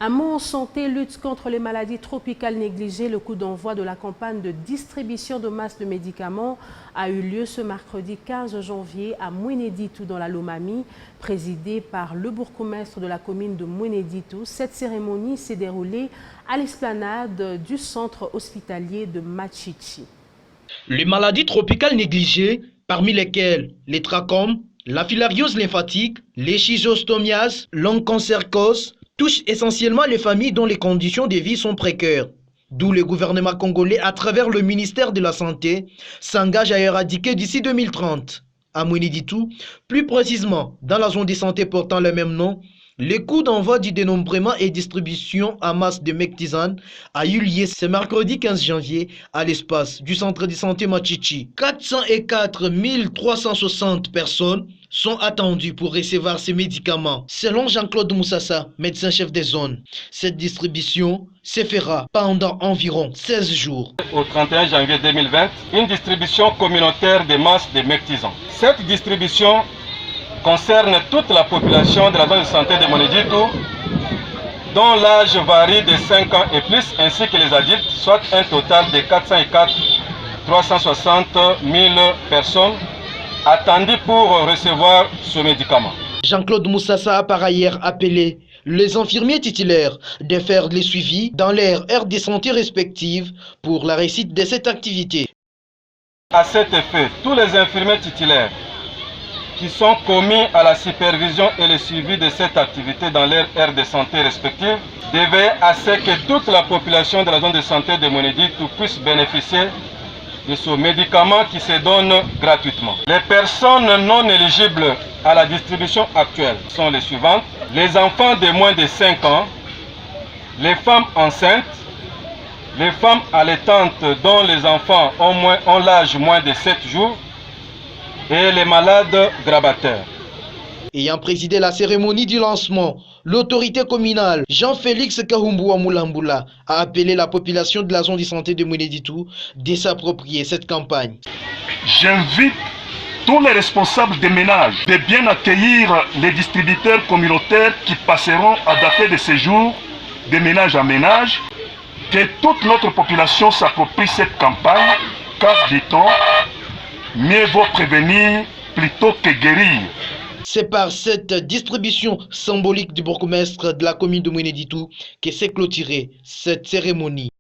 Un mot en santé, lutte contre les maladies tropicales négligées. Le coup d'envoi de la campagne de distribution de masse de médicaments a eu lieu ce mercredi 15 janvier à Mouénéditou dans la Lomami, présidée par le bourgmestre de la commune de Mouénéditou. Cette cérémonie s'est déroulée à l'esplanade du centre hospitalier de Machichi. Les maladies tropicales négligées, parmi lesquelles les trachome, la filariose lymphatique, les schistosomiases, l'onchocercose, touchent essentiellement les familles dont les conditions de vie sont précaires. D'où le gouvernement congolais, à travers le ministère de la Santé, s'engage à éradiquer d'ici 2030. À Mouénéditou, plus précisément dans la zone de santé portant le même nom, le coup d'envoi du dénombrement et distribution en masse de Mectisane a eu lieu ce mercredi 15 janvier à l'espace du centre de santé Machichi. 404 360 personnes sont attendues pour recevoir ces médicaments. Selon Jean-Claude Moussassa, médecin-chef des zones, cette distribution se fera pendant environ 16 jours. Au 31 janvier 2020, une distribution communautaire de masse de Mectisane. Cette distribution concerne toute la population de la zone de santé de Mouénéditou, dont l'âge varie de 5 ans et plus, ainsi que les adultes, soit un total de 404 360 000 personnes attendues pour recevoir ce médicament. Jean-Claude Moussassa a par ailleurs appelé les infirmiers titulaires de faire les suivis dans leurs aires de santé respectives pour la réussite de cette activité. À cet effet, tous les infirmiers titulaires qui sont commis à la supervision et le suivi de cette activité dans leurs aires de santé respectives devaient à ce que toute la population de la zone de santé de Mouénéditou puisse bénéficier de ce médicament qui se donne gratuitement. Les personnes non éligibles à la distribution actuelle sont les suivantes: les enfants de moins de 5 ans, les femmes enceintes, les femmes allaitantes dont les enfants ont l'âge moins de 7 jours, et les malades grabataires. Ayant présidé la cérémonie du lancement, l'autorité communale Jean-Félix Kahumboua Moulambula a appelé la population de la zone de santé de Mouénéditou de s'approprier cette campagne. J'invite tous les responsables des ménages de bien accueillir les distributeurs communautaires qui passeront à dater de séjour de ménage à ménage, que toute notre population s'approprie cette campagne, car, dit-on, mieux vaut prévenir plutôt que guérir. C'est par cette distribution symbolique du bourgmestre de la commune de Mouénéditou que s'est clôturée cette cérémonie.